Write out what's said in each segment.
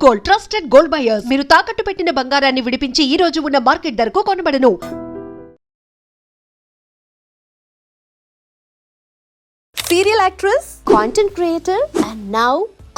Gold, trusted gold buyers. మీరు తాకట్టు పెట్టిన బంగారాన్ని విడిపించి ఈ రోజు ఉన్న మార్కెట్ ధరకు కొనబడను. Serial actress, content creator and now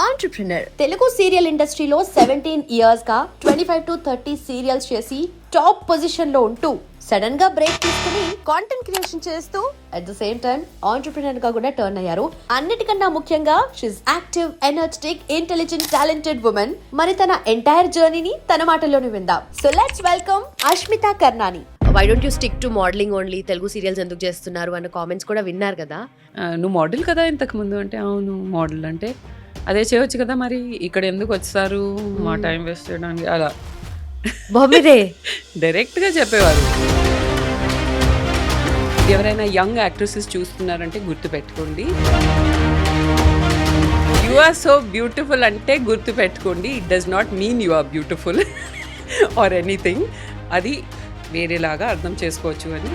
entrepreneur. Telugu serial ఇండస్ట్రీలో 17 ఇయర్స్ గా 25 to 30 సీరియల్స్ చేసి టాప్ పొజిషన్ లో ఉంటూ సడన్ గా బ్రేక్ తీసుకుని కాంటెంట్ క్రియేషన్ చేస్తూ at the same time entrepreneur గా కూడా టర్న్ అయ్యారు. అన్నిటికన్నా ముఖ్యంగా she active, energetic, intelligent, talented women. మరి తన ఎంటైర్ జర్నీని తన మాటల్లోనే విందాం. So let's welcome Ashmita Karnani. Why don't you stick to modelling only, Telugu serials ఎందుకు చేస్తున్నారు అన్న కామెంట్స్ కూడా విన్నారు కదా. నువ్వు మోడల్ కదా ఇంతకు ముందు అంటే, అవును మోడల్ అంటే అదే చేయొచ్చు కదా, మరి ఇక్కడ ఎందుకు వచ్చారు మా టైం వేస్ట్ చేయడానికి అలా బాబీరే డైరెక్ట్గా చెప్పేవారు. ఎవరైనా యంగ్ యాక్ట్రెసెస్ చూస్తున్నారంటే గుర్తుపెట్టుకోండి, యు ఆర్ సో బ్యూటిఫుల్ అంటే గుర్తుపెట్టుకోండి, it does not mean you are beautiful or anything. అది వేరేలాగా అర్థం చేసుకోవచ్చు అని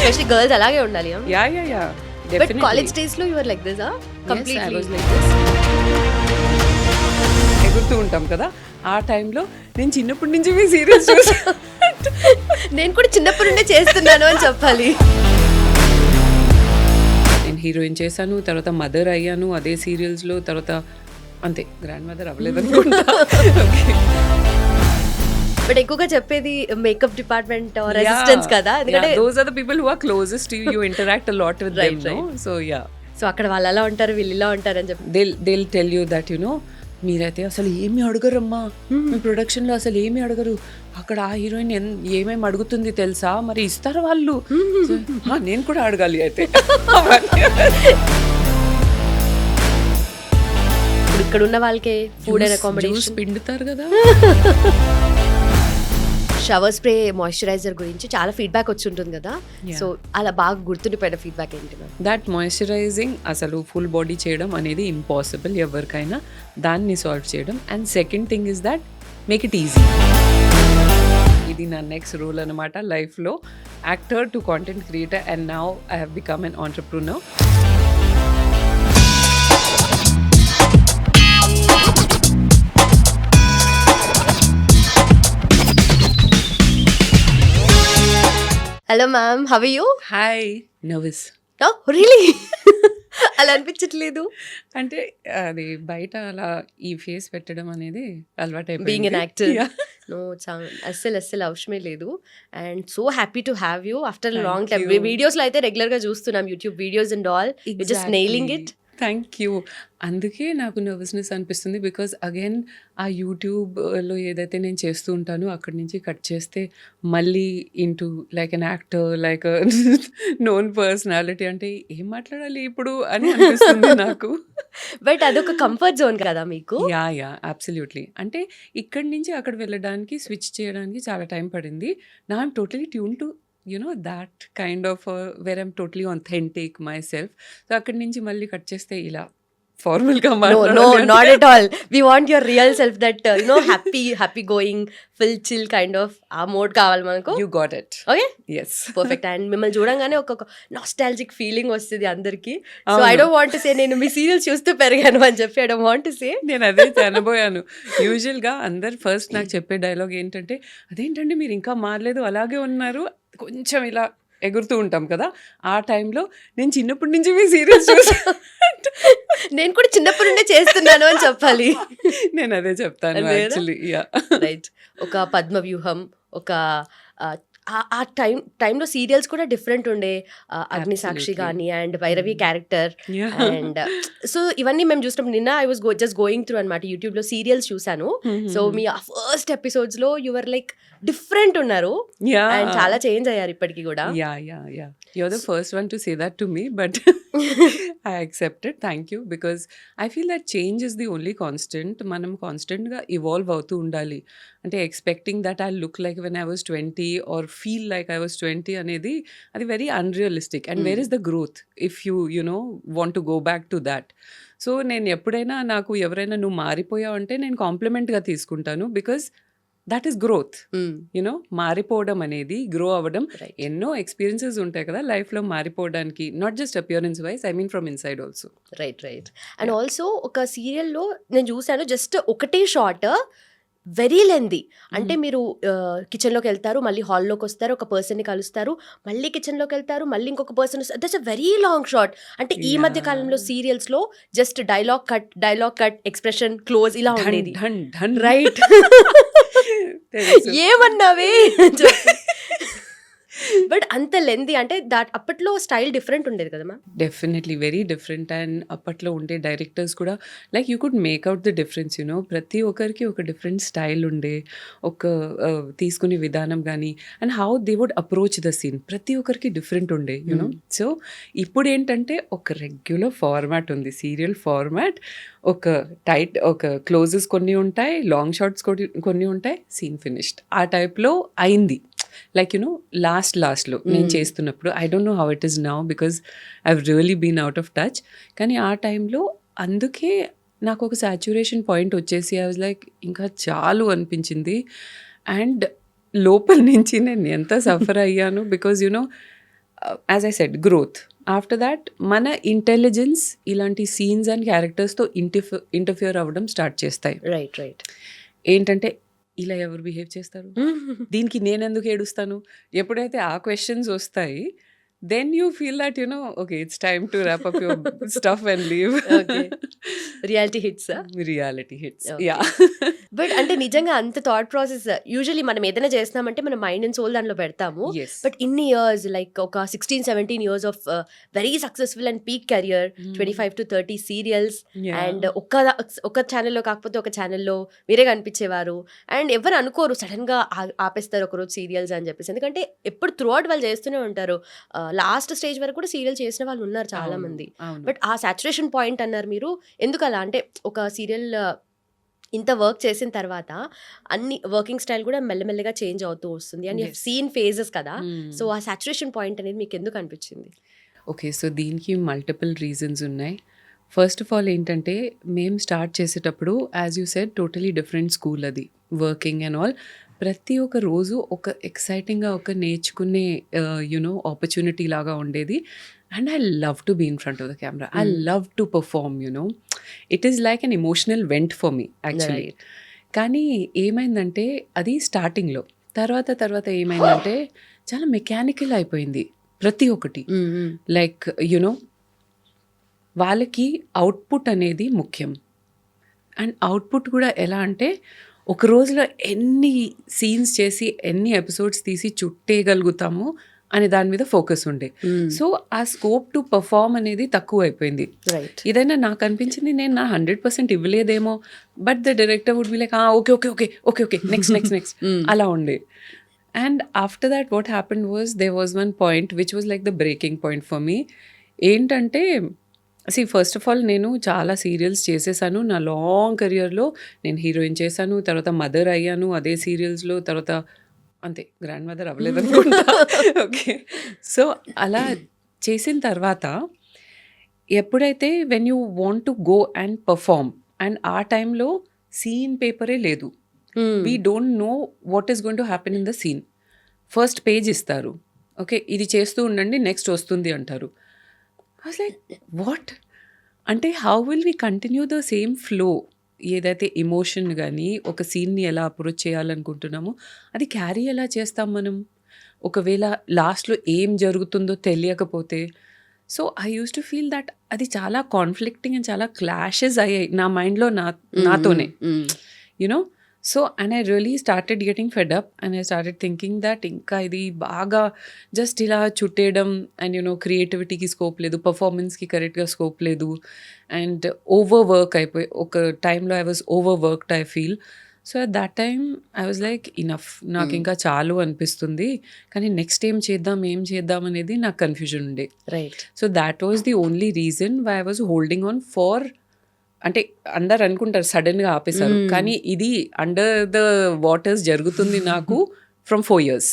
స్పెషల్లీ గర్ల్స్ అలాగే ఉండాలి. Yeah yeah yeah but college days లో you are like this completely. ఎగురుతూ ఉంటాం కదా, ఆ టైంలో నేను చిన్నప్పటి నుంచి మీ సీరియల్స్ చూసి నేను కూడా చిన్నప్పటి నుండే చేస్తున్నాను అని చెప్పాలి. నేను హీరోయిన్ చేశాను, తర్వాత మదర్ అయ్యాను అదే సీరియల్స్లో, తర్వాత అంతే గ్రాండ్ మదర్ అవ్వలేదు అనుకుంటా. బట్ ఎక్కువగా చెప్పేది మేకప్ డిపార్ట్మెంట్ రెసిస్టెన్స్ కదా, ఎందుకంటే those are the people who are closest to you, you interact a lot with them, no? So yeah, so అక్కడ వాళ్ళు అలా ఉంటారు, వీళ్ళు ఇలా ఉంటారు అని చెప్పి they'll tell you that, you know, మీరైతే అసలు ఏమి అడగరమ్మా, మీ ప్రొడక్షన్లో అసలు ఏమి అడగరు, అక్కడ ఆ హీరోయిన్ ఏమేమి అడుగుతుంది తెలుసా, మరి ఇస్తారా వాళ్ళు? నేను కూడా అడగాలి అయితే. ఇక్కడ ఉన్న వాళ్ళకే ఫుడ్ అండ్ అకామిడేషన్ పిండుతారు కదా. షవర్ స్ప్రే, మాయిశ్చరైజర్ గురించి చాలా ఫీడ్బ్యాక్ వచ్చి ఉంటుంది కదా, సో అలా బాగా గుర్తుండిపోయిన ఫీడ్బ్యాక్ ఏంటి? దట్ మాయిశ్చరైజింగ్ అసలు ఫుల్ బాడీ చేయడం అనేది ఇంపాసిబుల్ ఎవరికైనా, దాన్ని సాల్వ్ చేయడం. And second thing is that make it easy. ఇది నా నెక్స్ట్ రూల్ అనమాట లైఫ్లో, actor to content creator, and now I have become an entrepreneur. Hello ma'am, how are you? Hi. Nervous. Really? అలా అనిపించట్లేదు అంటే అది బయట అలా ఈ ఫేస్ పెట్టడం అనేది అలవాటు బీయింగ్ ఎన్ యాక్టర్. నో, అస్సలు అవసరమే లేదు. And so happy to have you after long time. వీడియోస్లో అయితే రెగ్యులర్గా చూస్తున్నాం, YouTube videos and all, you just nailing it. Thank you. అందుకే నాకు నర్వస్నెస్ అనిపిస్తుంది, బికాజ్ అగైన్ ఆ యూట్యూబ్లో ఏదైతే నేను చేస్తూ ఉంటానో అక్కడి నుంచి కట్ చేస్తే మళ్ళీ into like an actor, like known personality, అంటే ఏం మాట్లాడాలి ఇప్పుడు అని అనిపిస్తుంది నాకు. బట్ అదొక కంఫర్ట్ జోన్ కదా మీకు. Yeah absolutely. అంటే ఇక్కడి నుంచి అక్కడ వెళ్ళడానికి, స్విచ్ చేయడానికి చాలా టైం పడింది. నా I'm totally tune to that kind of where I'm totally authentic myself. So akkadi nunchi malli cut cheste ila formal ga no, not at all. We want your real self, that happy going, full chill kind of ఆ mode కావాలి మనకు. You got it. Okay, yes, perfect. And మిమ్మల్ని చూడంగానే ఒక nostalgic feeling వస్తుంది అందరికి. So I don't want to say నేను మీ serials చూస్తూ పెరిగాను అని చెప్పి, I don't want to say. నేను అదే అనబోయాను. యూజువల్గా అందరు ఫస్ట్ నాకు చెప్పే డైలాగ్ ఏంటంటే, అదేంటండి మీరు ఇంకా మారలేదు, అలాగే ఉన్నారు, కొంచెం ఇలా ఎగురుతూ ఉంటాం కదా, ఆ టైంలో నేను చిన్నప్పటి నుంచి మీ సీరియల్స్ చూసి నేను కూడా చిన్నప్పటి నుండే చేస్తున్నాను అని చెప్పాలి. నేను అదే చెప్తాను యాక్చువల్లీ. రైట్. ఒక పద్మవ్యూహం, ఒక ఆ టైంలో సీరియల్స్ కూడా డిఫరెంట్ ఉండే, అగ్నిసాక్షి కానీ and Bhairavi character. And so ఇవన్నీ మేము చూసినప్పుడు నిన్న I was just going through అనమాట, యూట్యూబ్లో సీరియల్స్ చూసాను. సో మీ ఆ ఫస్ట్ ఎపిసోడ్స్లో యువర్ లైక్ డిఫరెంట్ ఉన్నారు, అండ్ చాలా చేంజ్ అయ్యారు ఇప్పటికి కూడా. Yeah you're the first one to say that to me, but I accept it. Thank you, because I feel that change is the only constant. మనం కాన్స్టెంట్గా evolve అవుతూ ఉండాలి. అంటే expecting that I look like when I was 20 or feel like I was 20 అనేది అది very unrealistic. And where is the growth if you know want to go back to that. So నేను ఎప్పుడైనా నాకు ఎవరైనా నువ్వు మారిపోయావు అంటే నేను కాంప్లిమెంట్గా తీసుకుంటాను, because that is growth. You know మారిపోవడం అనేది, గ్రో అవ్వడం. రైట్ ఎన్నో ఎక్స్పీరియన్సెస్ ఉంటాయి కదా లైఫ్లో మారిపోవడానికి, not just appearance wise, I mean from inside also. Right and also ఒక సీరియల్లో నేను చూసాను, జస్ట్ ఒకటే షార్ట్ వెరీ లెంది. అంటే మీరు కిచెన్లోకి వెళ్తారు, మళ్ళీ హాల్లోకి వస్తారు, ఒక పర్సన్ని కలుస్తారు, మళ్ళీ కిచెన్లోకి వెళ్తారు, మళ్ళీ ఇంకొక పర్సన్ వస్తారు. That's a very long short. అంటే ఈ మధ్య కాలంలో సీరియల్స్లో just dialogue cut expression close ఇలా ఉండేది. రైట్ ఏమన్నావే బట్ అంత లెంది అంటే దాట్ అప్పట్లో స్టైల్ డిఫరెంట్ ఉండేది కదా ma'am. Definitely very different. And అప్పట్లో ఉండే డైరెక్టర్స్ కూడా like you could make out the difference. You know ప్రతి ఒక్కరికి ఒక డిఫరెంట్ స్టైల్ ఉండే, ఒక తీసుకునే విధానం కానీ, and how they would approach the scene ప్రతి ఒక్కరికి డిఫరెంట్ ఉండే. యూనో సో ఇప్పుడు ఏంటంటే ఒక రెగ్యులర్ ఫార్మాట్ ఉంది, సీరియల్ ఫార్మాట్. ఒక క్లోజెస్ కొన్ని ఉంటాయి, లాంగ్ షార్ట్స్ కొన్ని ఉంటాయి, సీన్ ఫినిష్డ్ ఆ టైప్లో అయింది. లైక్ యూనో లాస్ట్లో నేను చేస్తున్నప్పుడు, I don't know how it is now because I have really been out of touch. కానీ ఆ టైంలో అందుకే నాకు ఒక సాచ్యురేషన్ పాయింట్ వచ్చేసి ఐ వాజ్ లైక్ ఇంకా చాలు అనిపించింది. అండ్ లోపల నుంచి నేను ఎంత సఫర్ అయ్యాను because you know as I said growth. After that మన ఇంటెలిజెన్స్ ఇలాంటి సీన్స్ అండ్ క్యారెక్టర్స్తో ఇంటర్ఫియర్ అవ్వడం స్టార్ట్ చేస్తాయి. రైట్ ఏంటంటే ఇలా ఎవరు బిహేవ్ చేస్తారు, దీనికి నేను ఎందుకు ఏడుస్తాను, ఎప్పుడైతే ఆ క్వశ్చన్స్ వస్తాయి then you feel that okay, it's time to wrap up your stuff and leave. Okay. Reality hits. Reality hits. Okay. Yeah. But అంటే నిజంగా అంత థాట్ ప్రాసెస్ యూజువలీ మనం ఏదైనా చేస్తున్నామంటే మన మైండ్ అండ్ సోల్ దాంట్లో పెడతాము. Yes. బట్ ఇన్ని ఇయర్స్ లైక్ ఒక 16-17 years of very successful and peak career, 25 to 30 serials, Yeah. And ఒక ఛానల్లో కాకపోతే ఒక ఛానల్లో మీరే కనిపించేవారు. అండ్ ఎవరు అనుకోరు సడన్ గా ఆపేస్తారు ఒకరోజు సీరియల్స్ అని చెప్పేసి, ఎందుకంటే ఎప్పుడు త్రూ అవుట్ వాళ్ళు చేస్తూనే ఉంటారు. లాస్ట్ స్టేజ్ వరకు కూడా సీరియల్ చేసిన వాళ్ళు ఉన్నారు చాలా మంది. బట్ ఆ సాచురేషన్ పాయింట్ అన్నారు మీరు, ఎందుకు అలా అంటే ఒక సీరియల్ ఇంత వర్క్ చేసిన తర్వాత అన్ని వర్కింగ్ స్టైల్ కూడా మెల్లమెల్లగా చేంజ్ అవుతూ వస్తుంది అండ్ Yes. సీన్ ఫేజెస్ కదా. సో ఆ సాచురేషన్ పాయింట్ అనేది మీకు ఎందుకు అనిపించింది? ఓకే, సో దీనికి మల్టిపుల్ రీజన్స్ ఉన్నాయి. ఫస్ట్ ఆఫ్ ఆల్ ఏంటంటే మేము స్టార్ట్ చేసేటప్పుడు as you said totally different school, అది వర్కింగ్ అండ్ ఆల్. ప్రతి ఒక్క రోజు ఒక ఎక్సైటింగ్గా ఒక నేర్చుకునే ఆపర్చునిటీ లాగా ఉండేది. And I love to be in front of the camera, I love to perform. It is like an emotional vent for me actually. కానీ ఏమైందంటే అది స్టార్టింగ్లో, తర్వాత ఏమైందంటే చాలా మెకానికల్ అయిపోయింది ప్రతి ఒక్కటి. లైక్ వాళ్ళకి అవుట్పుట్ అనేది ముఖ్యం. అండ్ అవుట్పుట్ కూడా ఎలా అంటే ఒక రోజులో ఎన్ని సీన్స్ చేసి ఎన్ని ఎపిసోడ్స్ తీసి చుట్టేయగలుగుతాము అనే దాని మీద ఫోకస్ ఉండే. సో ఆ స్కోప్ టు పర్ఫార్మ్ అనేది తక్కువ అయిపోయింది. రైట్. ఇదైనా నాకు అనిపించింది నేను నా 100% ఇవ్వలేదేమో, but the director would be like okay next అలా ఉండే. And after that what happened was there was one point which was like the breaking point for me. ఏంటంటే ఫస్ట్ ఆఫ్ ఆల్ నేను చాలా సీరియల్స్ చేసేసాను నా లాంగ్ కెరియర్లో. నేను heroine చేశాను, తర్వాత మదర్ అయ్యాను అదే సీరియల్స్లో, తర్వాత అంతే గ్రాండ్ మదర్ అవ్వలేదు అనుకుంటా. ఓకే, సో అలా చేసిన తర్వాత ఎప్పుడైతే when you want to go and perform, and ఆ టైంలో సీన్ పేపరే లేదు. We don't know what is going to happen in the scene. First page ఇస్తారు, ఓకే ఇది చేస్తూ ఉండండి నెక్స్ట్ వస్తుంది అంటారు. I was like, what? అంటే how will we continue the same flow? ఏదైతే ఎమోషన్ కానీ ఒక సీన్ని ఎలా అప్రోచ్ చేయాలనుకుంటున్నామో అది క్యారీ ఎలా చేస్తాం మనం, ఒకవేళ లాస్ట్లో ఏం జరుగుతుందో తెలియకపోతే. So I use to feel that అది చాలా కాన్ఫ్లిక్టింగ్ అండ్ చాలా క్లాషెస్ అయ్యాయి నా మైండ్లో నాతోనే. You know so and I really started getting fed up and I started thinking that ఇంకా ఇది బాగా జస్ట్ ఇలా చుట్టేయడం అండ్ క్రియేటివిటీకి స్కోప్ లేదు, పర్ఫార్మెన్స్కి కరెక్ట్గా స్కోప్ లేదు, అండ్ ఓవర్ వర్క్ అయిపోయి ఒక టైంలో I was over worked I feel. So at that time I was like enough, నాకు ఇంకా చాలు అనిపిస్తుంది. కానీ నెక్స్ట్ ఏం చేద్దాం అనేది నాకు కన్ఫ్యూజన్ ఉండే. Right. So that was the only reason why I was holding on far. అంటే అందరు అనుకుంటారు సడన్గా ఆపేశారు, కానీ ఇది అండర్ ద వాటర్స్ జరుగుతుంది నాకు ఫ్రమ్ 4 years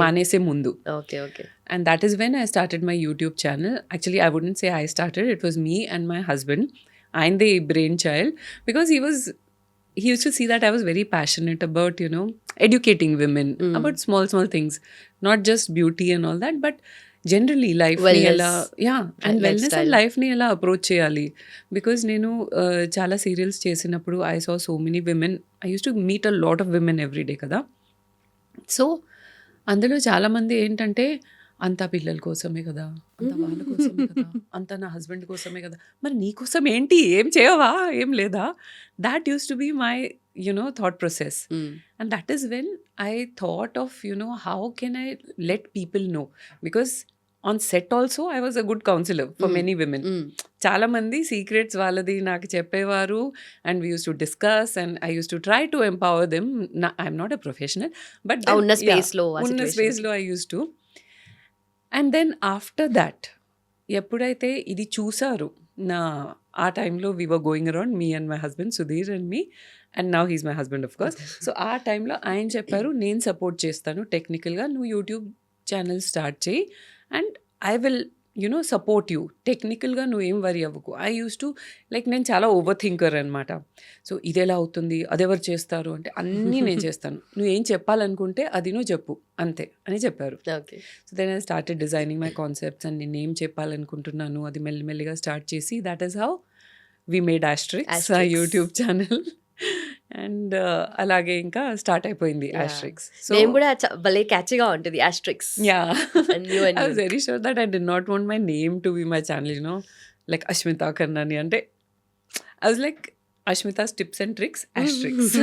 మానేసే ముందు. Okay okay. And that is when I started my YouTube channel. Actually, I wouldn't say I started. It was me and my husband. I'm the brainchild because he was he used to see that I was very passionate about, you know, educating women about small things, not just beauty and all that, but generally లైఫ్ని Wellness. ఎలా and wellness and Lifestyle. లైఫ్ని ఎలా approach చేయాలి. Because నేను చాలా serials చేసినప్పుడు I saw so many women, I use to meet a lot of women every day కదా. So అందులో చాలామంది ఏంటంటే అంతా పిల్లల కోసమే కదా, అంతా వాళ్ళ కోసమే కదా, అంతా నా హస్బెండ్ కోసమే కదా, మరి నీ కోసం ఏంటి, ఏం చేయవా, ఏం లేదా. That used to be my thought process. And that is when I thought of, how can I let people know, because on set also I was a good counselor for many women. చాలా మంది secrets వాళ్ళది నాకు చెప్పేవారు, and we use to discuss and I use to try to empower them. I'm not a professional, but ఉన్న స్పేస్లో I use to. And then after that ఎప్పుడైతే ఇది చూసారు, ఆ టైంలో we were going around, me and my husband Sudheer and me, and now he's my husband of course. So ఆ టైంలో ఆయన చెప్పారు, నేను సపోర్ట్ చేస్తాను టెక్నికల్గా, నువ్వు యూట్యూబ్ ఛానల్ స్టార్ట్ చేయి and I will support you టెక్నికల్గా, నువ్వు ఏం వరీ అవ్వకు. ఐ యూస్ టు నేను చాలా ఓవర్ థింకర్ అనమాట. సో ఇది ఎలా అవుతుంది, అదెవరు చేస్తారు అంటే అన్నీ నేను చేస్తాను, నువ్వేం చెప్పాలనుకుంటే అది నువ్వు చెప్పు అంతే అని చెప్పారు. So then I started designing my concepts, and నేను ఏం చెప్పాలనుకుంటున్నాను అది మెల్లిమెల్లిగా స్టార్ట్ చేసి, that is how we made Asterix YouTube channel. And అలాగే ఇంకా స్టార్ట్ అయిపోయింది ఆస్ట్రిక్స్. సో నేమ్ కూడా భలే క్యాచీగా ఉంటుంది asterisks. I was very sure that I did not want my name to be my channel, like Ashmita Karnani. And I was like, Ashmita's tips and tricks, asterisks.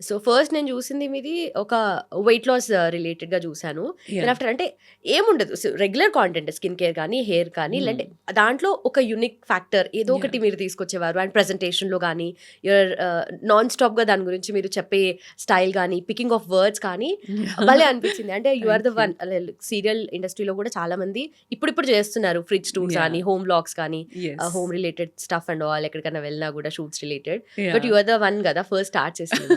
So first నేను చూసింది మీది ఒక weight loss related గా చూసాను. After అంటే ఏముండదు, regular content, skin care కానీ hair కానీ, లేదంటే దాంట్లో ఒక యునిక్ ఫ్యాక్టర్ ఏదో ఒకటి మీరు తీసుకొచ్చేవారు. అండ్ ప్రెజెంటేషన్ లో కానీ యువర్ నాన్ స్టాప్ గా దాని గురించి మీరు చెప్పే స్టైల్ కానీ, పికింగ్ ఆఫ్ వర్డ్స్ కానీ భలే అనిపించింది. అంటే you are the one. Serial ఇండస్ట్రీలో కూడా చాలా మంది ఇప్పుడు చేస్తున్నారు ఫ్రిడ్జ్ టూర్స్ కానీ, హోమ్ వ్లాగ్స్ కానీ, home related stuff and all, ఎక్కడికైనా వెళ్ళినా కూడా shoots related. But you are the one కదా ఫస్ట్ స్టార్ట్ చేసింది.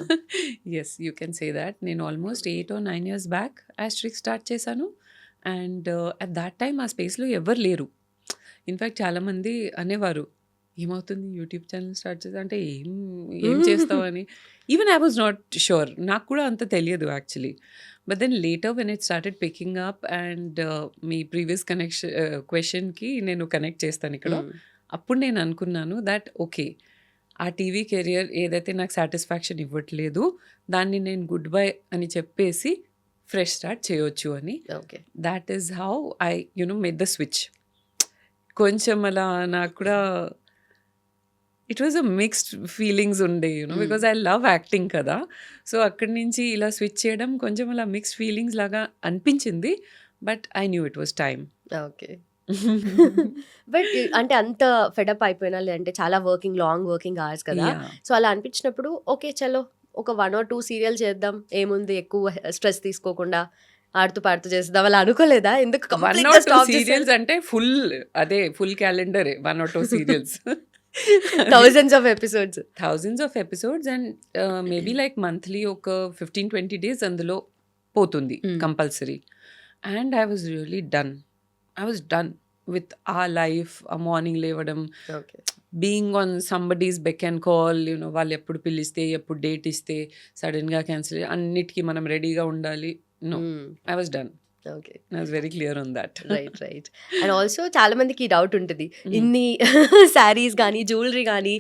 Yes, you can say that. నేను ఆల్మోస్ట్ 8 or 9 years బ్యాక్ ఆస్ట్రిక్స్ స్టార్ట్ చేశాను. అండ్ అట్ దాట్ టైమ్ ఆ స్పేస్లో ఎవరు లేరు. ఇన్ఫ్యాక్ట్ చాలామంది అనేవారు, ఏమవుతుంది యూట్యూబ్ ఛానల్ స్టార్ట్ చేస్తా అంటే ఏం చేస్తావు అని. Even I was not sure, నాకు కూడా అంత తెలియదు actually. But then later when it started picking up, and మీ ప్రీవియస్ క్వశ్చన్కి నేను కనెక్ట్ చేస్తాను ఇక్కడ. అప్పుడు నేను అనుకున్నాను దట్ ఓకే, ఆ టీవీ కెరియర్ ఏదైతే నాకు సాటిస్ఫాక్షన్ ఇవ్వట్లేదు, దాన్ని నేను గుడ్ బై అని చెప్పేసి ఫ్రెష్ స్టార్ట్ చేయొచ్చు అని. That is how I made the switch. కొంచెం అలా నాకు కూడా it was a mixed feelings ఉండే, బికాజ్ ఐ లవ్ యాక్టింగ్ కదా. సో అక్కడి నుంచి ఇలా స్విచ్ చేయడం కొంచెం అలా మిక్స్డ్ ఫీలింగ్స్ లాగా అనిపించింది. But I knew it was time. Okay. But అంటే అంత ఫెడప్ అయిపోయినా, లేదంటే చాలా లాంగ్ వర్కింగ్ అవర్స్ కదా, సో అలా అనిపించినప్పుడు ఓకే చలో ఒక 1 or 2 సీరియల్ చేద్దాం, ఏముంది ఎక్కువ స్ట్రెస్ తీసుకోకుండా ఆడుతూ పాడుతూ చేద్దాం అలా అనుకోలేదా? ఎందుకు 1 or 2 సీరియల్స్ అంటే full calendar 1 or 2 serials, thousands of episodes and maybe like monthly ఒక 15-20 days అందులో పోతుంది compulsory. And I was done with our life. A morning లేవడం, being on somebody's beck and call, వాళ్ళు ఎప్పుడు పిలిస్తే ఎప్పుడు డేట్ ఇస్తే సడన్గా క్యాన్సిల్, అన్నిటికీ మనం రెడీగా ఉండాలి. No, I was done. Okay. I was very clear on that. Right. And also చాలా మందికి డౌట్ ఉంటుంది, ఇన్ని శారీస్ కానీ జ్యువెలరీ కానీ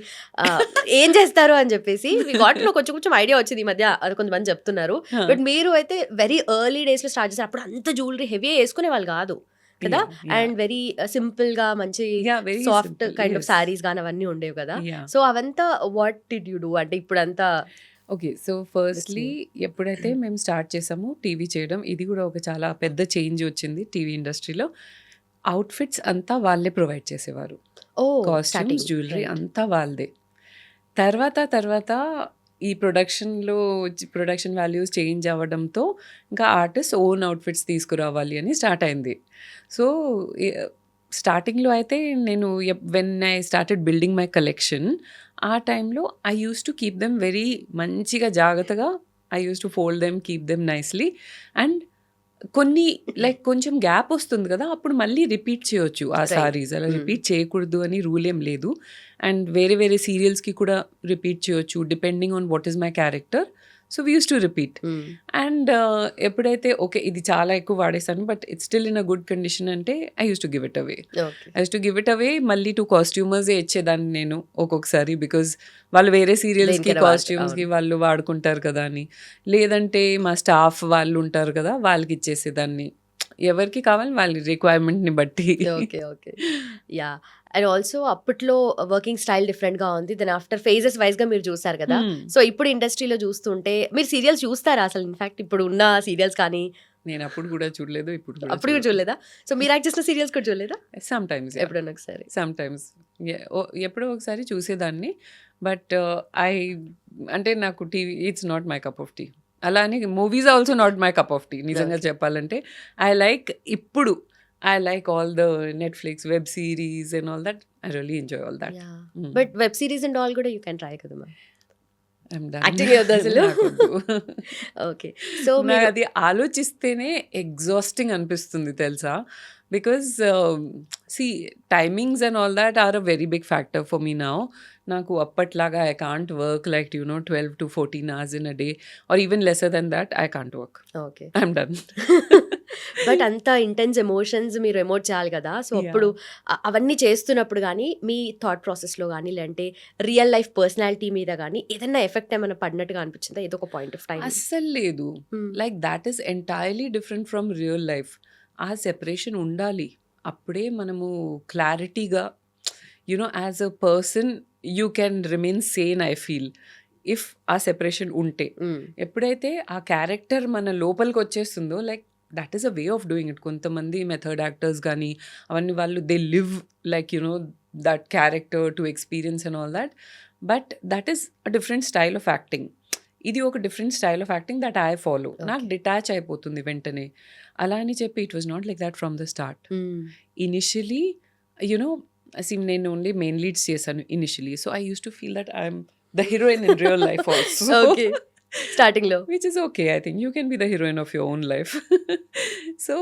ఏం చేస్తారు అని చెప్పేసి. వాటిలో కొంచెం ఐడియా వచ్చింది ఈ మధ్య, అది కొంతమంది చెప్తున్నారు. బట్ మీరు అయితే వెరీ ఎర్లీ డేస్లో స్టార్ట్ చేశారు, అప్పుడు అంత జ్యువెలరీ హెవీ వేసుకునే వాళ్ళు కాదు కదా. అండ్ వెరీ సింపుల్ గా మంచి సాఫ్ట్ కైండ్ ఆఫ్ శారీస్ కానీ అవన్నీ ఉండేవి కదా. సో అవంతా వాట్ డిడ్ యూ డూ అంటే ఇప్పుడంతా? ఓకే, సో ఫస్ట్లీ ఎప్పుడైతే మేము స్టార్ట్ చేసామో టీవీ చేయడం, ఇది కూడా ఒక చాలా పెద్ద చేంజ్ వచ్చింది టీవీ ఇండస్ట్రీలో. అవుట్ఫిట్స్ అంతా వాళ్ళే ప్రొవైడ్ చేసేవారు, కాస్ట్యూమ్స్ జ్యువెలరీ అంతా వాళ్ళదే. తర్వాత ఈ ప్రొడక్షన్ వాల్యూస్ చేంజ్ అవ్వడంతో ఇంకా ఆర్టిస్ట్ ఓన్ అవుట్ఫిట్స్ తీసుకురావాలి అని స్టార్ట్ అయింది. సో స్టార్టింగ్లో అయితే నేను when I started building my collection, ఆ టైంలో I use to keep them very మంచిగా జాగ్రత్తగా. I use to fold them, keep them nicely. And కొన్ని లైక్ కొంచెం గ్యాప్ వస్తుంది కదా, అప్పుడు మళ్ళీ రిపీట్ చేయొచ్చు ఆ సారీస్. అలా రిపీట్ చేయకూడదు అని రూల్ ఏం లేదు. అండ్ వేరే వేరే సీరియల్స్కి కూడా రిపీట్ చేయొచ్చు depending on what is my character. So we use to repeat. And ఎప్పుడైతే ఓకే ఇది చాలా ఎక్కువ వాడేసాను but it's still in a good condition అంటే I use to give it away. మళ్ళీ 2 కాస్ట్యూమర్స్ ఇచ్చేదాన్ని నేను ఒక్కొక్కసారి, బికాజ్ వాళ్ళు వేరే సీరియల్స్కి కాస్ట్యూమ్స్కి వాళ్ళు వాడుకుంటారు కదా అని. లేదంటే మా స్టాఫ్ వాళ్ళు ఉంటారు కదా, వాళ్ళకి ఇచ్చేసేదాన్ని. ఎవరికి కావాలి వాళ్ళ రిక్వైర్మెంట్ని బట్టి. Okay okay yeah. And also అప్పట్లో వర్కింగ్ స్టైల్ డిఫరెంట్గా ఉంది. దెన్ ఆఫ్టర్ ఫేజెస్ వైజ్గా మీరు చూసారు కదా. సో ఇప్పుడు ఇండస్ట్రీలో చూస్తుంటే మీరు సీరియల్స్ చూస్తారా అసలు? ఇన్ఫాక్ట్ ఇప్పుడు ఉన్న సీరియల్స్ కానీ నేను అప్పుడు కూడా చూడలేదు, ఇప్పుడు అప్పుడు కూడా చూడలేదా? సో మీరు యాక్ట్ చేసిన సీరియల్స్ కూడా చూడలేదా? సమ్ టైమ్స్, ఎప్పుడన్నా ఒకసారి ఎప్పుడో ఒకసారి చూసేదాన్ని. బట్ అంటే నాకు TV it's not my cup of tea. అలా అని movies also not my cup of tea నిజంగా చెప్పాలంటే. I like all the Netflix web series and all that. I really enjoy all that. But web series and all కూడా you can try కదా ma'am. I'm done. Acting అసలు okay. సో నాకు అది ఆలోచిస్తేనే exhausting అనిపిస్తుంది తెలుసా. Because see timings and all that are a very big factor for me now. నాకు అప్పట్లాగా I can't work like 12 to 14 hours in a day or even lesser than that. I can't work. Okay. I'm done. But అంత intense emotions మీరు emote చేయాలి కదా. So అప్పుడు అవన్నీ చేస్తున్నప్పుడు కానీ మీ థాట్ ప్రాసెస్లో కానీ లేదంటే రియల్ లైఫ్ పర్సనాలిటీ మీద కానీ ఏదైనా ఎఫెక్ట్ ఏమైనా పడినట్టుగా అనిపించిందా ఏదో ఒక పాయింట్ ఆఫ్ టైం? అస్సలు లేదు. Like that is entirely different from real life. ఆ సెపరేషన్ ఉండాలి, అప్పుడే మనము క్లారిటీగా as a person you can remain sane. I feel if ఆ సెపరేషన్ ఉంటే, ఎప్పుడైతే ఆ క్యారెక్టర్ మన లోపలికి వచ్చేస్తుందో, like that is a way of doing it. కొంతమంది మెథడ్ యాక్టర్స్ కానీ అవన్నీ వాళ్ళు they live like that character to experience and all that. But that is a different style of acting. ఇది ఒక different style of acting that I follow. నాకు detach అయిపోతుంది వెంటనే. అలా అని చెప్పి it was not like that from the start. Initially నేను only main leads చేశాను initially. So I use to feel that I'm the heroine in real life also. స్టార్టింగ్లో which is okay. I think you can be the heroine of your own life. So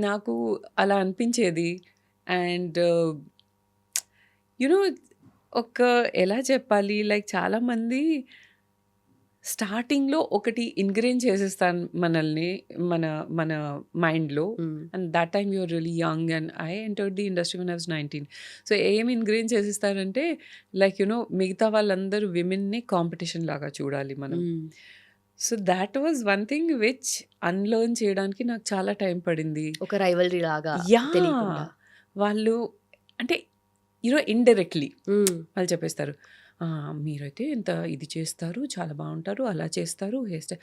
నాకు అలా అనిపించేది. And ఒక ఎలా చెప్పాలి, like చాలామంది స్టార్టింగ్లో ఒకటి ఇంగ్రేన్ చేసేస్తాను మనల్ని మన మైండ్లో. And that time you're really young and I entered the industry when I was 19. So ఏం ఇంగ్రేన్ చేసేస్తారంటే లైక్ మిగతా వాళ్ళందరూ విమెన్ని కాంపిటీషన్ లాగా చూడాలి మనం. So that was one thing which unlearn చేయడానికి నాకు చాలా టైం పడింది. ఒక రైవల్రీ లాగా వాళ్ళు అంటే ఇండైరెక్ట్లీ వాళ్ళు చెప్పేస్తారు, మీరైతే ఇంత ఇది చేస్తారు, చాలా బాగుంటారు, అలా చేస్తారు, హెయిర్ స్టైల్.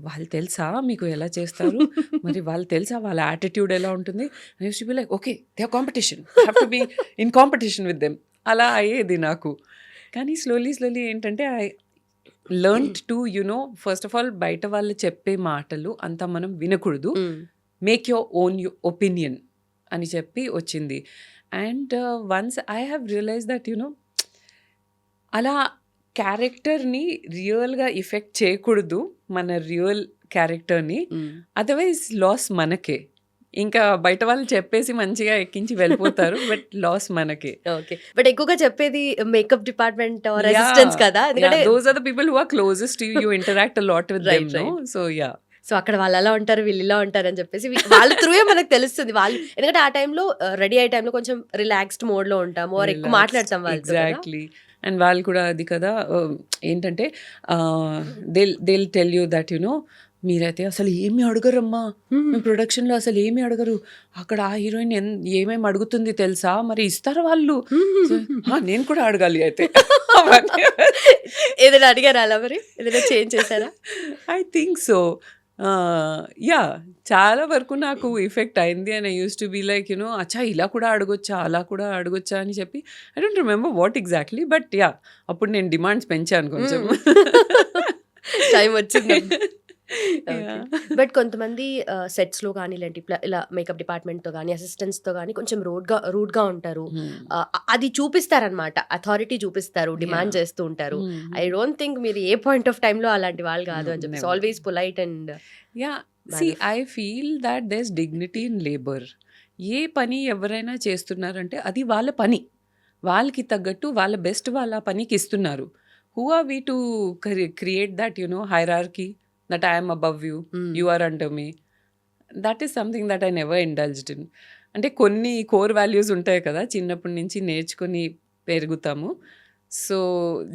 వాళ్ళు తెలుసా మీకు ఎలా చేస్తారు? మరి వాళ్ళు తెలుసా వాళ్ళ యాటిట్యూడ్ ఎలా ఉంటుంది? I use to be like okay they are competition, have to be in competition with them. అలా అయ్యేది నాకు. కానీ స్లోలీ ఏంటంటే I learn to first of all బయట వాళ్ళు చెప్పే మాటలు అంతా మనం వినకూడదు. మేక్ యువర్ ఓన్ ఒపీనియన్ అని చెప్పి వచ్చింది. And once I have realize that అలా క్యారెక్టర్ని రియల్గా ఎఫెక్ట్ చేయకూడదు మన రియల్ క్యారెక్టర్ని. అదర్వైజ్ లాస్ మనకే. ఇంకా బయట వాళ్ళు చెప్పేసి మంచిగా ఎక్కించి వెళ్ళిపోతారు, బట్ లాస్ మనకే. ఓకే. బట్ ఎక్కువగా చెప్పేది మేకప్ డిపార్ట్మెంట్ ఆర్ అసిస్టెంట్స్ కదా, ఎందుకంటే those are the people who are closest to you, interact a lot with them. So yeah, so అక్కడ వాళ్ళు అలా ఉంటారు వీళ్ళు ఇలా ఉంటారు అని చెప్పేసి వాళ్ళ త్రూయే మనకు తెలుస్తుంది. వాళ్ళు ఎందుకంటే ఆ టైంలో రెడీ అయ్యే టైంలో కొంచెం రిలాక్స్డ్ మోడ్లో ఉంటాము, ఆర్ ఎక్కువ మాట్లాడతాం వాళ్ళు. ఎగ్జాక్ట్లీ. అండ్ వాళ్ళు కూడా అది కదా ఏంటంటే దే టెల్ యూ దట్ మీరైతే అసలు ఏమి అడగరమ్మా, మీ ప్రొడక్షన్లో అసలు ఏమి అడగరు, అక్కడ ఆ హీరోయిన్ ఏమేమి అడుగుతుంది తెలుసా, మరి ఇస్తారు వాళ్ళు. నేను కూడా అడగాలి అయితే. ఏదైనా అడిగారా అలా, మరి ఏదైనా చేంజ్ చేశారా? I think so. యా, చాలా వరకు నాకు ఎఫెక్ట్ అయింది. And I use to be like అచ్చా ఇలా కూడా అడగొచ్చా, అలా కూడా అడగొచ్చా అని చెప్పి. I don't remember what exactly, but yeah అప్పుడు నేను డిమాండ్స్ పెంచాను కొంచెం. టైం వచ్చింది. బట్ కొంతమంది సెట్స్లో కానీ ఇలాంటి ఇలా మేకప్ డిపార్ట్మెంట్తో కానీ అసిస్టెంట్స్తో కానీ కొంచెం రూడ్గా ఉంటారు. అది చూపిస్తారనమాట, అథారిటీ చూపిస్తారు, డిమాండ్ చేస్తూ ఉంటారు. ఐ డోంట్ థింక్ మీరు ఏ పాయింట్ ఆఫ్ టైంలో అలాంటి వాళ్ళు కాదు అని చెప్పేసి always polite and yeah. I feel that there's dignity in labour. ఏ పని ఎవరైనా చేస్తున్నారంటే అది వాళ్ళ పని, వాళ్ళకి తగ్గట్టు వాళ్ళ బెస్ట్ వాళ్ళ ఆ పనికి ఇస్తున్నారు. Who are we to create that hierarchy that I'm above you, you are under me? That is something that I never indulged in. అంటే కొన్ని కోర్ వాల్యూస్ ఉంటాయి కదా, చిన్నప్పటి నుంచి నేర్చుకొని పెరుగుతాము. So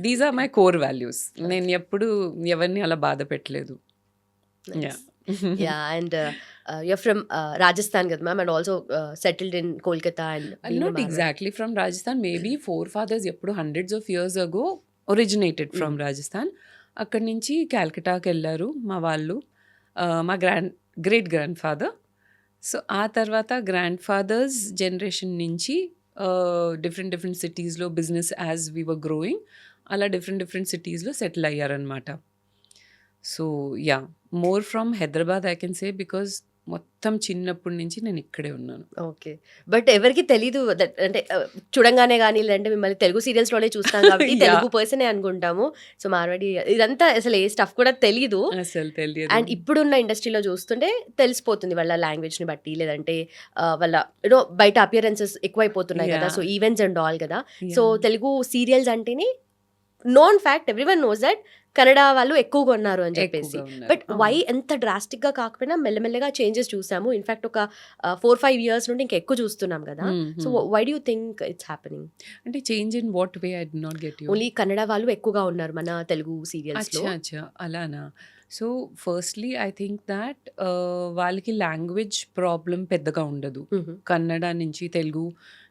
these are my core values. నేను ఎప్పుడు ఎవరిని అలా బాధ పెట్టలేదు. Nice. Yeah, and you're from Rajasthan, కదా ma'am, and also settled in Kolkata and being a Not Marwari. exactly from Rajasthan. Maybe forefathers ఎప్పుడు hundreds of years ago originated from Rajasthan. అక్కడి నుంచి క్యాల్కటాకి వెళ్ళారు మా వాళ్ళు, మా గ్రేట్ గ్రాండ్ ఫాదర్. సో ఆ తర్వాత గ్రాండ్ ఫాదర్స్ జనరేషన్ నుంచి డిఫరెంట్ సిటీస్లో business as we were growing అలా డిఫరెంట్ సిటీస్లో సెటిల్ అయ్యారనమాట. So yeah, more from Hyderabad I can say, because మొత్తం చిన్నప్పటి నుంచి నేను ఇక్కడే ఉన్నాను. ఓకే, బట్ ఎవరికి తెలీదు అంటే చూడంగానే కానీ, లేదంటే మిమ్మల్ని తెలుగు సీరియల్స్ లోనే చూస్తాం కాబట్టి Yeah. తెలుగు పర్సనే అనుకుంటాము. సో మార్వాడి ఇదంతా అసలు ఏ స్టఫ్ కూడా తెలీదు. అసలు తెలియదు. అండ్ ఇప్పుడున్న ఇండస్ట్రీలో చూస్తుంటే తెలిసిపోతుంది వాళ్ళ లాంగ్వేజ్ ని బట్టి, లేదంటే వాళ్ళ బయట అపియరెన్సెస్ ఎక్కువైపోతున్నాయి కదా, Yeah. So events and all కదా. Yeah. సో తెలుగు సీరియల్స్ అంటేనే known fact, everyone knows that Kannada వాళ్ళు ఎక్కువగా ఉన్నారు అని చెప్పేసి. ఎక్కువగా ఉన్నారు. బట్ అవును. వై ఎంత డ్రాస్టిక్ గా కాకపోయినా మెల్లమెల్లగా చేంజెస్ చూసాము. ఇన్ఫాక్ట్ ఒక 4-5 years నుండి ఇంకా ఎక్కువ చూస్తున్నాం కదా. So why do you think it's happening? అంటే change in what way? I did not get you. Only Kannada వాళ్ళు ఎక్కువగా ఉన్నారు మన తెలుగు సీరియల్స్ లో. అచ్చా అలానా. So firstly I think that వాళ్ళకి లాంగ్వేజ్ ప్రాబ్లం పెద్దగా ఉండదు. కన్నడ నుంచి Telugu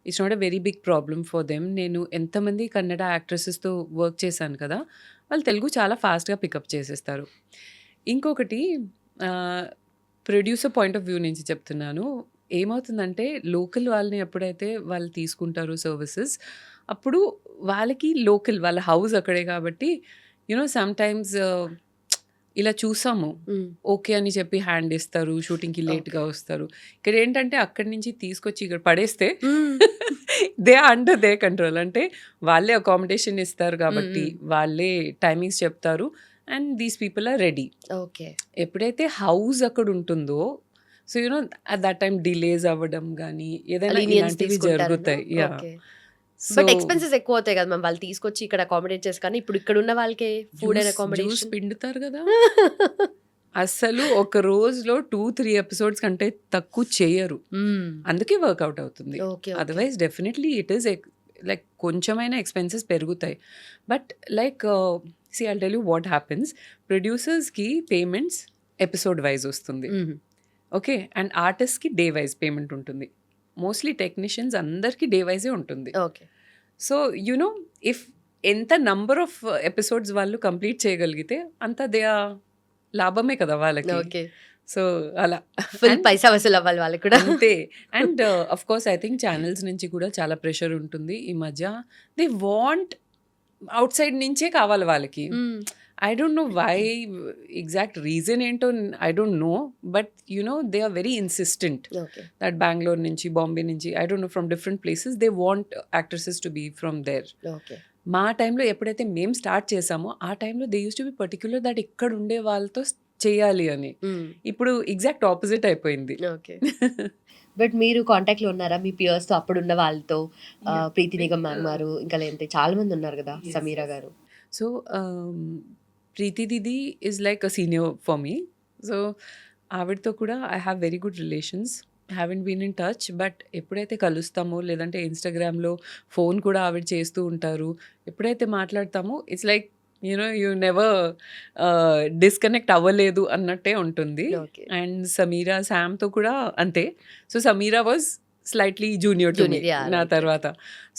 it's not a very big problem for them. నేను ఎంతమంది కన్నడ యాక్ట్రెసెస్తో వర్క్ చేశాను కదా, వాళ్ళు తెలుగు చాలా ఫాస్ట్గా పికప్ చేసేస్తారు. ఇంకొకటి ప్రొడ్యూసర్ పాయింట్ ఆఫ్ వ్యూ నుంచి చెప్తున్నాను. ఏమవుతుందంటే లోకల్ వాళ్ళని ఎప్పుడైతే వాళ్ళు తీసుకుంటారో సర్వీసెస్, అప్పుడు వాళ్ళకి లోకల్ వాళ్ళ హౌస్ అక్కడే కాబట్టి సమ్ టైమ్స్ ఇలా చూసాము ఓకే అని చెప్పి హ్యాండ్ ఇస్తారు, షూటింగ్కి లేట్గా వస్తారు. ఇక్కడ ఏంటంటే అక్కడి నుంచి తీసుకొచ్చి ఇక్కడ పడేస్తే దే అండర్ దే కంట్రోల్. అంటే వాళ్ళే అకామిడేషన్ ఇస్తారు కాబట్టి వాళ్ళే టైమింగ్స్ చెప్తారు and these people are ready. Okay, ఎప్పుడైతే హౌస్ అక్కడ ఉంటుందో so at that time delays అవ్వడం కానీ ఏదైనా ఇలాంటివి జరుగుతాయి. యా, బట్ ఎక్స్పెన్సెస్ ఎక్కువ అవుతాయి కదా మ్యామ్, వాళ్ళు తీసుకొచ్చి ఇక్కడ అకామిడేట్ చేసి. కానీ ఇప్పుడు ఇక్కడ ఉన్న వాళ్ళకే ఫుడ్ అండ్ అకామిడేషన్ పిండుతారు కదా. అసలు ఒక రోజులో 2-3 ఎపిసోడ్స్ కంటే తక్కువ చేయరు, అందుకే వర్కౌట్ అవుతుంది. Otherwise definitely it is like కొంచెమైనా ఎక్స్పెన్సెస్ పెరుగుతాయి. But like see I'll tell you what happens. ప్రొడ్యూసర్స్కి పేమెంట్స్ ఎపిసోడ్ వైజ్ వస్తుంది, ఓకే, అండ్ ఆర్టిస్ట్కి డే వైజ్ పేమెంట్ ఉంటుంది. మోస్ట్లీ టెక్నీషియన్స్ అందరికీ డే వైజే ఉంటుంది. ఓకే, సో ఇఫ్ ఎంత నంబర్ ఆఫ్ ఎపిసోడ్స్ వాళ్ళు కంప్లీట్ చేయగలిగితే అంత దే లాభమే కదా వాళ్ళకి. ఓకే, సో అలా ఫుల్ పైసా వసూలు అవ్వాలి వాళ్ళకి కూడా. అంతే. And of course I think channels నుంచి కూడా చాలా ప్రెషర్ ఉంటుంది ఈ మధ్య. దే వాంట్ అవుట్ సైడ్ నుంచే కావాలి వాళ్ళకి. I don't know why, exact reason ఏంటో I don't know, but they are very insistent that Bangalore నుంచి, Bombay నుంచి, I don't know, from different places they want actresses to be from there. మా టైంలో ఎప్పుడైతే మేము స్టార్ట్ చేసామో ఆ టైంలో they use to B particular that ఇక్కడ ఉండే వాళ్ళతో చేయాలి అని. ఇప్పుడు ఎగ్జాక్ట్ ఆపోజిట్ అయిపోయింది. ఓకే, బట్ మీరు కాంటాక్ట్ లో ఉన్నారా మీ పియర్స్ తో, అప్పుడున్న వాళ్ళతో? ప్రీతి నిగమ్ మ్యామ్ గారు, ఇంకా లేదంటే చాలా మంది ఉన్నారు కదా, సమీరా గారు. So Preeti didi is like a senior for me. So ఆవిడతో కూడా I have very good relations. Haven't been in touch, but ఎప్పుడైతే కలుస్తామో లేదంటే ఇన్స్టాగ్రామ్లో ఫోన్ కూడా ఆవిడ చేస్తూ ఉంటారు. ఎప్పుడైతే మాట్లాడతామో it's like you never disconnect అవ్వలేదు అన్నట్టే ఉంటుంది. అండ్ సమీరా, శామ్తో కూడా అంతే. So Sameera was slightly junior to me నా తర్వాత.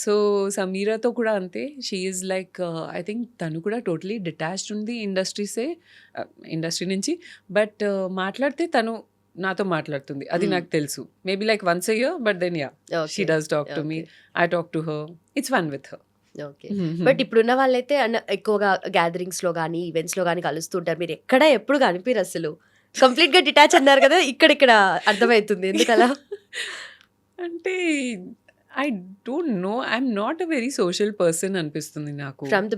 సో సమీరాతో కూడా అంతే. She is like I think తను కూడా టోటలీ డిటాచ్డ్ ఉంది ఇండస్ట్రీ నుంచి. బట్ మాట్లాడితే తను నాతో మాట్లాడుతుంది, అది నాకు తెలుసు. Maybe like once a year, but then she does talk to me, I talk to her, it's fun with her. Okay, but ఇప్పుడున్న వాళ్ళైతే ఎక్కువగా గ్యాదరింగ్స్ లో కానీ ఈవెంట్స్ లో కానీ కలుస్తుంటారు. మీరు ఎక్కడ ఎప్పుడు కనిపిరు అసలు, కంప్లీట్ గా డిటాచ్ అన్నారు కదా, ఇక్కడ అర్థమవుతుంది ఎందుకలా అంటే. I don't know, I'm not a very social person అనిపిస్తుంది నాకు. From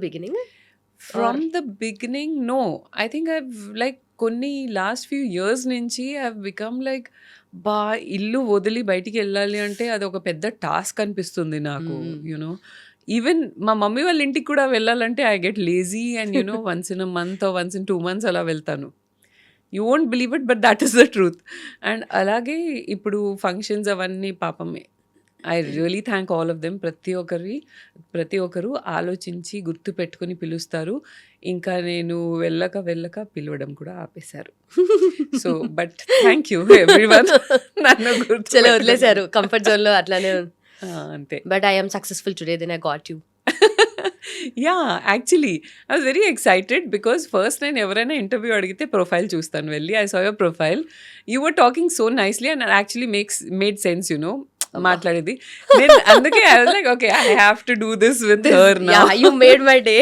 the beginning no, I think I like కొన్ని లాస్ట్ ఫ్యూ ఇయర్స్ నుంచి ఐ బికమ్ లైక్ ఇల్లు వదిలి బయటికి వెళ్ళాలి అంటే అది ఒక పెద్ద టాస్క్ అనిపిస్తుంది నాకు. యూనో ఈవెన్ మా మమ్మీ వాళ్ళ ఇంటికి కూడా వెళ్ళాలంటే I get lazy and once in a month once in 2 months అలా వెళ్తాను. You won't believe it, but that is the truth. And అలాగే ఇప్పుడు ఫంక్షన్స్ అవన్నీ పాపమే. I really thank all of them. ప్రతి ఒక్కరు ఆలోచించి గుర్తు పెట్టుకుని పిలుస్తారు. ఇంకా నేను వెళ్ళక పిలవడం కూడా ఆపేశారు. So but thank you everyone నన్ను గుర్తు చలో వదిలేశారు కంఫర్ట్ జోన్ లో అట్లానే. అంతే. But I'm successful today, then I got you. Yeah, actually, I was very excited because first నేను ఎవరైనా ఇంటర్వ్యూ అడిగితే ప్రొఫైల్ చూస్తాను వెళ్ళి. I saw your profile. You were talking so nicely and it actually made sense, మాట్లాడేది. నేను అందుకే I was like, okay, I have to do this with her now. Yeah, you made my day.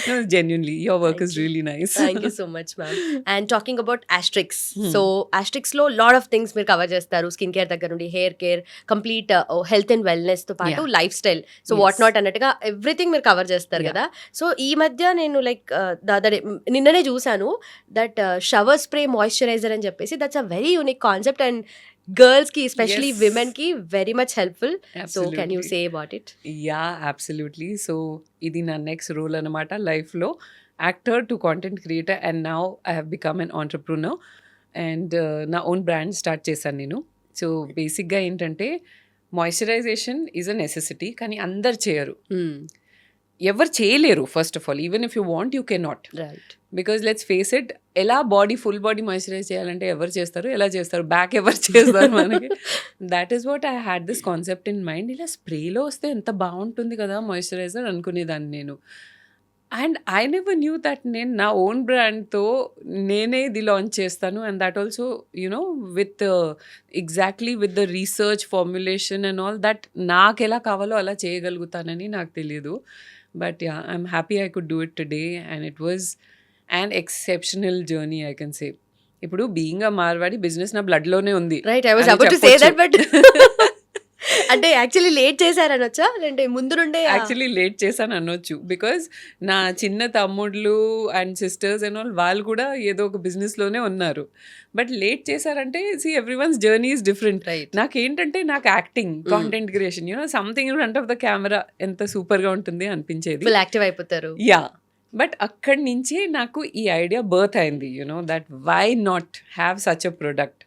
No, genuinely, your work is really nice. Thank you so much, ma'am. And talking about Asterix. So, Asterix లో lot of things మీరు cover చేస్తారు. Skin care దగ్గర నుండి hair care, complete health and wellness తో పాటు life style, so what not అన్నట్టుగా everything మీరు cover చేస్తారు కదా. సో ఈ మధ్య నేను లైక్ నిన్ననే చూసాను దట్ షవర్ స్ప్రే మాయిశ్చరైజర్ అని చెప్పేసి, that's a very unique concept and girls ki, especially Yes. women ki, very much helpful. So can you Absolutely. say about it? Yeah, absolutely. So ఇది నా next role అనమాట లైఫ్లో. Actor to content creator and now I have become an entrepreneur and నా own brand start చేశాను నేను. So బేసిక్గా ఏంటంటే moisturisation is a necessity, కానీ అందరు చేయరు. ఎవరు చేయలేరు first of all. Even if you want you can not, Right. Because let's face it. ఎలా ఫుల్ బాడీ మాయిశ్చరైజ్ చేయాలంటే ఎవరు చేస్తారు, ఎలా చేస్తారు, బ్యాక్ ఎవరు చేస్తారు మనకి. That is what I had this concept in mind. ఇలా స్ప్రేలో వస్తే ఎంత బాగుంటుంది కదా మాయిశ్చరైజర్ అనుకునేదాన్ని నేను. And I never knew that నేను నా ఓన్ బ్రాండ్తో నేనే ఇది లాంచ్ చేస్తాను. And that also with exactly with the research formulation and all that నాకు ఎలా కావాలో అలా చేయగలుగుతానని నాకు తెలియదు. But yeah, I'm happy I could do it today and it was an exceptional journey, I can say. ఇప్పుడు being a Marwadi business నా బ్లడ్లోనే ఉంది. Right, I was అని about to say that, చెప్పొచ్చు. but అంటే యాక్చువల్లీ లేట్ చేశారనొచ్చా, లేదంటే ముందు నుండే? Actually late చేశాను అనొచ్చు, బికాజ్ నా చిన్న తమ్ముళ్ళు అండ్ సిస్టర్స్ అండ్ ఆల్ వాళ్ళు కూడా ఏదో ఒక బిజినెస్లోనే ఉన్నారు. బట్ లేట్ చేశారంటే see everyone's journey is different. Right. నాకేంటంటే నాకు acting, content creation, something in front of the camera ఎంత సూపర్గా ఉంటుంది అనిపించేది. ఫుల్ యాక్టివ్ అయిపోతారు. యా, బట్ అక్కడి నుంచే నాకు ఈ ఐడియా బర్త్ అయింది, that why not have such a product.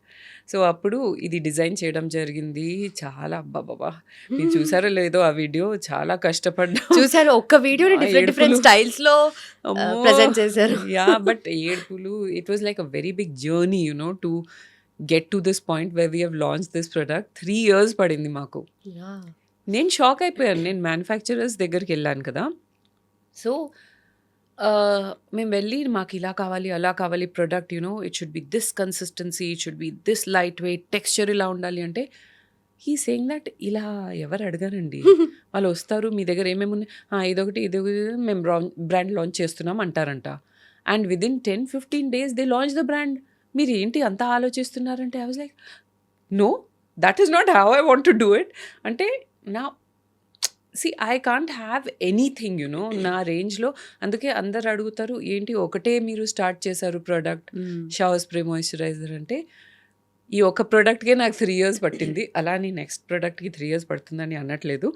So అప్పుడు ఇది డిజైన్ చేయడం జరిగింది. చాలా అబ్బాబాబా, మీరు చూసారో లేదో ఆ వీడియో, చాలా కష్టపడ్డా. చూసారు ఒక్క వీడియోని డిఫరెంట్ స్టైల్స్ లో ప్రెజెంట్ చేశారు. యా, బట్ ఏడుపులు, it was like a very big journey to get to this point where we have launch this product. 3 years పడింది మాకు. నేను షాక్ అయిపోయాను. నేను మ్యానుఫ్యాక్చరర్స్ దగ్గరికి వెళ్ళాను కదా. సో మేము వెళ్ళి మాకు ఇలా కావాలి అలా కావాలి product, it should B this consistency, it should B this light weight, texture ఇలా ఉండాలి అంటే హీ సేయింగ్ దట్ ఇలా ఎవరు అడగారండి. వాళ్ళు వస్తారు, మీ దగ్గర ఏమేమి ఉన్నాయి, ఇదొకటి మేము బ్రాండ్ లాంచ్ చేస్తున్నాం అంటారంట. And within 10-15 days they launch the brand. మీరు ఏంటి అంతా ఆలోచిస్తున్నారంటే I was like, no, that is not how I want to do it. అంటే నా ఐ కాంట్ హ్యావ్ ఎనీథింగ్ నా రేంజ్లో. అందుకే అందరు అడుగుతారు, ఏంటి ఒకటే మీరు స్టార్ట్ చేశారు ప్రోడక్ట్, షవర్ స్ప్రే మాయిశ్చరైజర్ అంటే. ఈ ఒక ప్రోడక్ట్కే నాకు 3 years పట్టింది. అలా నీ నెక్స్ట్ ప్రోడక్ట్కి 3 years పడుతుందని అనట్లేదు.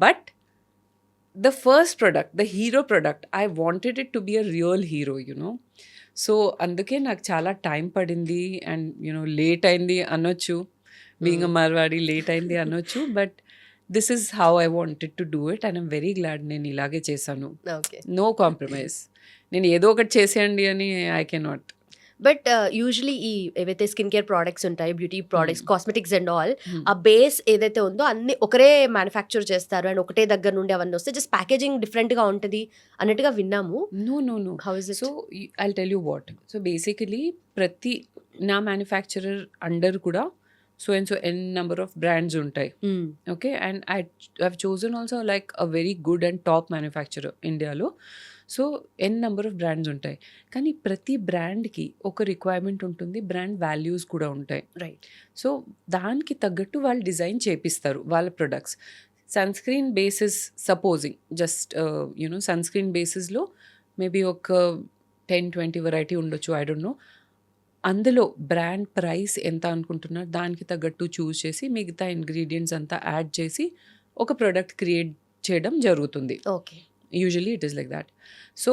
But the first product, the hero product, I wanted it to be a real hero. So అందుకే నాకు చాలా టైం పడింది అండ్ లేట్ అయింది అనొచ్చు. బీయింగ్ అ మార్వాడి లేట్ అయింది అనొచ్చు. But this is how I wanted to do it and I'm very glad నేను ఇలాగే చేశాను. No compromise. నేను ఏదో ఒకటి చేసేయండి అని ఐ కెనాట్. బట్ యూజువలీ ఈ ఏవైతే స్కిన్ కేర్ ప్రోడక్ట్స్ ఉంటాయి, beauty products, cosmetics and all, ఆ బేస్ ఏదైతే ఉందో అన్ని ఒకరే మ్యానుఫ్యాక్చర్ చేస్తారు అండ్ ఒకటే దగ్గర నుండి అవన్నీ వస్తే జస్ట్ ప్యాకేజింగ్ డిఫరెంట్గా ఉంటుంది అన్నట్టుగా విన్నాము. No. How is it? So I'll tell you what. So basically ప్రతి నా మ్యానుఫ్యాక్చరర్ అండర్ కూడా so and so N number of brands ఉంటాయి. Okay, and I have chosen also like a very good and top manufacturer ఇండియాలో. So N number of brands ఉంటాయి, కానీ ప్రతి బ్రాండ్కి ఒక requirement ఉంటుంది, బ్రాండ్ వాల్యూస్ కూడా ఉంటాయి. రైట్. సో దానికి తగ్గట్టు వాళ్ళు డిజైన్ చేపిస్తారు వాళ్ళ products. Sunscreen basis, supposing just sunscreen బేసిస్లో మేబీ ఒక 10-20 వెరైటీ ఉండొచ్చు, ఐ డోంట్ నో. అందులో బ్రాండ్ ప్రైస్ ఎంత అనుకుంటున్నారు దానికి తగ్గట్టు చూస్ చేసి మిగతా ఇంగ్రీడియంట్స్ అంతా యాడ్ చేసి ఒక ప్రోడక్ట్ క్రియేట్ చేయడం జరుగుతుంది. Okay. Usually it is like that. So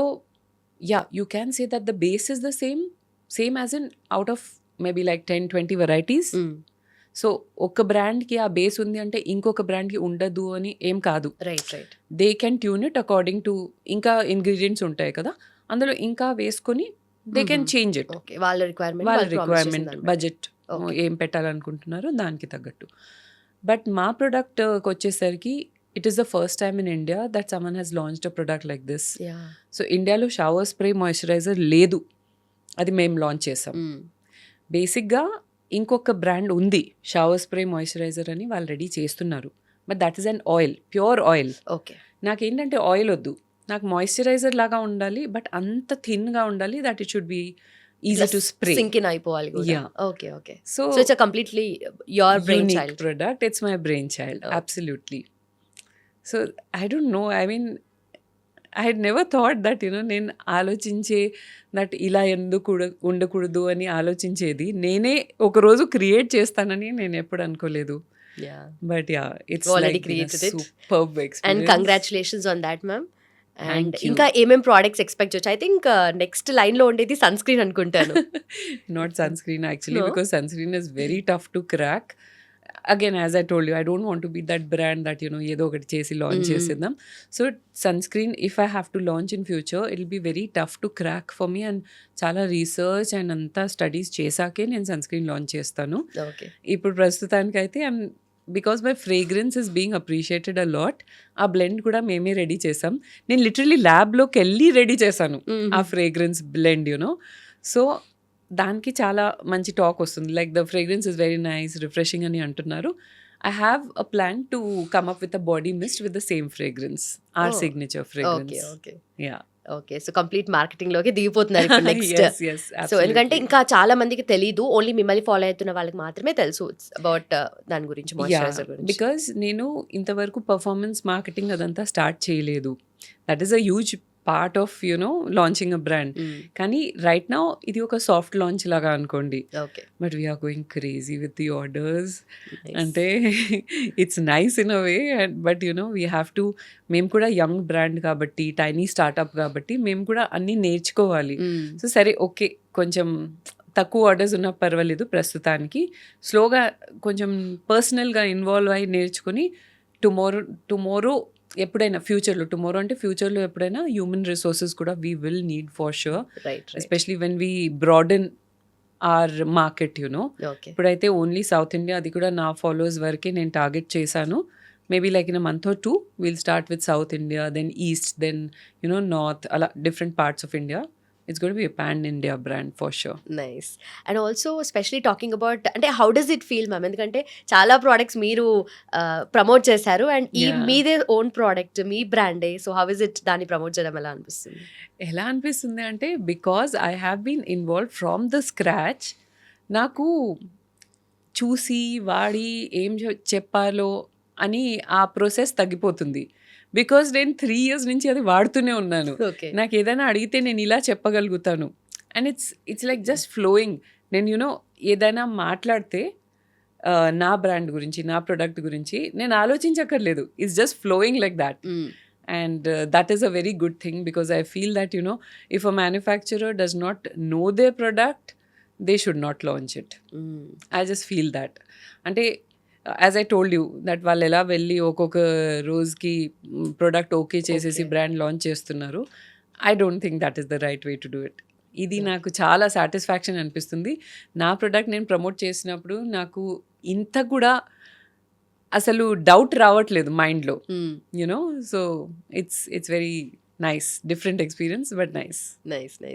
yeah, you can say that the base is the same as in out of maybe like 10-20 varieties. So ఒక బ్రాండ్కి ఆ బేస్ ఉంది అంటే ఇంకొక బ్రాండ్కి ఉండదు అని ఏం కాదు. Right right. They can tune it according to ఇంకా ఇంగ్రీడియంట్స్ ఉంటాయి కదా, అందులో ఇంకా వేసుకొని they can change it. Okay. వాళ్ళ రిక్వైర్మెంట్ బడ్జెట్ ఏం పెట్టాలనుకుంటున్నారో దానికి తగ్గట్టు. బట్ మా ప్రోడక్ట్కి వచ్చేసరికి it is the first time in India that someone has launched a product like this. So ఇండియాలో షవర్ స్ప్రే మాయిశ్చరైజర్ లేదు, అది మేము లాంచ్ చేసాం. బేసిక్గా ఇంకొక బ్రాండ్ ఉంది షవర్ స్ప్రే మాయిశ్చరైజర్ అని, వాళ్ళు రెడీ చేస్తున్నారు. But that is an oil, pure oil. Okay. నాకేంటంటే ఆయిల్ వద్దు, నాకు మాయిశ్చరైజర్ లాగా ఉండాలి, బట్ అంత థిన్గా ఉండాలి that it should be easy to spray, sink in అయిపోవాలి. Yeah. Okay okay. So so it's completely your brain child product. It's my brain child, absolutely. So I don't know, I mean I had never thought that నేను ఆలోచించే that ఇలా ఎందుకు ఉండకూడదు అని ఆలోచించేది నేనే ఒకరోజు క్రియేట్ చేస్తానని నేను ఎప్పుడు అనుకోలేదు. But yeah, it's Already created it. Superb and experience. Congratulations on that ma'am. And Thank you. ఇంకా ఏమేం ప్రోడక్ట్స్ ఎక్స్పెక్ట్ చేయొచ్చు? ఐ థింక్ నెక్స్ట్ లైన్ లో ఉండేది సన్ స్క్రీన్ అనుకుంటాను. Not sunscreen actually, No? because sunscreen is very tough to crack. Again, as I told you, I don't want to be that brand that ఏదో ఒకటి చేసి launch చేసేద్దాం. So sunscreen, if I have to launch in future, it will be very tough to crack for me, and చాలా research and అంతా studies చేశాకే నేను sunscreen launch చేస్తాను. Okay. ఇప్పుడు ప్రస్తుతానికైతే because my fragrance is being appreciated a lot. ఆ blend కూడా మేమే ready చేసాం. నేను లిటరలీ ల్యాబ్లోకి వెళ్ళి రెడీ చేశాను ఆ ఫ్రేగ్రెన్స్ బ్లెండ్, సో దానికి చాలా మంచి టాక్ వస్తుంది, like the fragrance is very nice, refreshing అని అంటున్నారు. I have a plan to come up with a body mist with the same fragrance, or signature okay fragrance. Okay yeah. Okay. So complete marketing లోకి దిగిపోతున్నారు ఇప్పుడు next. Yes, yes, so absolutely. ఎందుకంటే ఇంకా చాలా మందికి తెలీదు, ఓన్లీ మిమ్మల్ని follow అవుతున్న వాళ్ళకి మాత్రమే తెలుసు అబౌట్ దాని గురించి, మాయిశ్చరైజర్ గురించి. బికాజ్ నేను ఇంతవరకు పర్ఫార్మెన్స్ మార్కెటింగ్ అదంతా స్టార్ట్ చేయలేదు. That is a huge part of launching a brand. కానీ రైట్ నౌ ఇది ఒక సాఫ్ట్ లాంచ్ లాగా అనుకోండి. Okay. But we're going crazy with the orders. అంటే it's nice in a way, but we have to, మేము కూడా young brand కాబట్టి, tiny startup కాబట్టి మేము కూడా అన్నీ నేర్చుకోవాలి. సో సరే, ఓకే, కొంచెం తక్కువ ఆర్డర్స్ ఉన్నా పర్వాలేదు ప్రస్తుతానికి, స్లోగా కొంచెం పర్సనల్గా ఇన్వాల్వ్ అయ్యి నేర్చుకొని టుమారో ఎప్పుడైనా ఫ్యూచర్లో, టుమారో అంటే ఫ్యూచర్లో ఎప్పుడైనా హ్యూమన్ రిసోర్సెస్ కూడా we will need for sure, right. Especially when we broaden our market. Okay. ఇప్పుడైతే ఓన్లీ సౌత్ ఇండియా, అది కూడా నా ఫాలోవర్స్ వరకే నేను టార్గెట్ చేశాను. Maybe like in a month or 2 will start with South India, then east, then north, అలా different parts of India. It's going to be a pan-India brand for sure. Nice. And also specially talking about, అంటే how does it feel ma'am? ఎందుకంటే చాలా products మీరు promote చేశారు, and ఈ Yeah. మీదే own product, మీ బ్రాండే. సో హౌ ఇస్ ఇట్, దాన్ని ప్రమోట్ చేయడం ఎలా అనిపిస్తుంది? ఎలా అనిపిస్తుంది అంటే, because I have been involve from the scratch. నాకు చూసి వాడి ఏం చెప్పాలో అని ఆ ప్రాసెస్ తగ్గిపోతుంది. బికాజ్ నేను 3 years నుంచి అది వాడుతూనే ఉన్నాను. ఓకే. నాకు ఏదైనా అడిగితే నేను ఇలా చెప్పగలుగుతాను, and it's like just flowing. నేను ఏదైనా మాట్లాడితే నా బ్రాండ్ గురించి, నా ప్రొడక్ట్ గురించి నేను ఆలోచించక్కర్లేదు. It's just flowing like that. And that is a very good thing, because I feel that if a manufacturer does not know their product, they should not launch it. I just feel that. అంటే as I told you that వాళ్ళు ఎలా వెళ్ళి ఒక్కొక్క రోజుకి product okay చేసేసి Okay. Brand launch చేస్తున్నారు. I don't think that is the right way to do it. ఇది నాకు చాలా సాటిస్ఫాక్షన్ అనిపిస్తుంది. నా ప్రోడక్ట్ నేను ప్రమోట్ చేసినప్పుడు నాకు ఇంత కూడా అసలు డౌట్ రావట్లేదు మైండ్లో, so it's very nice, different experience, but nice. Nice nice.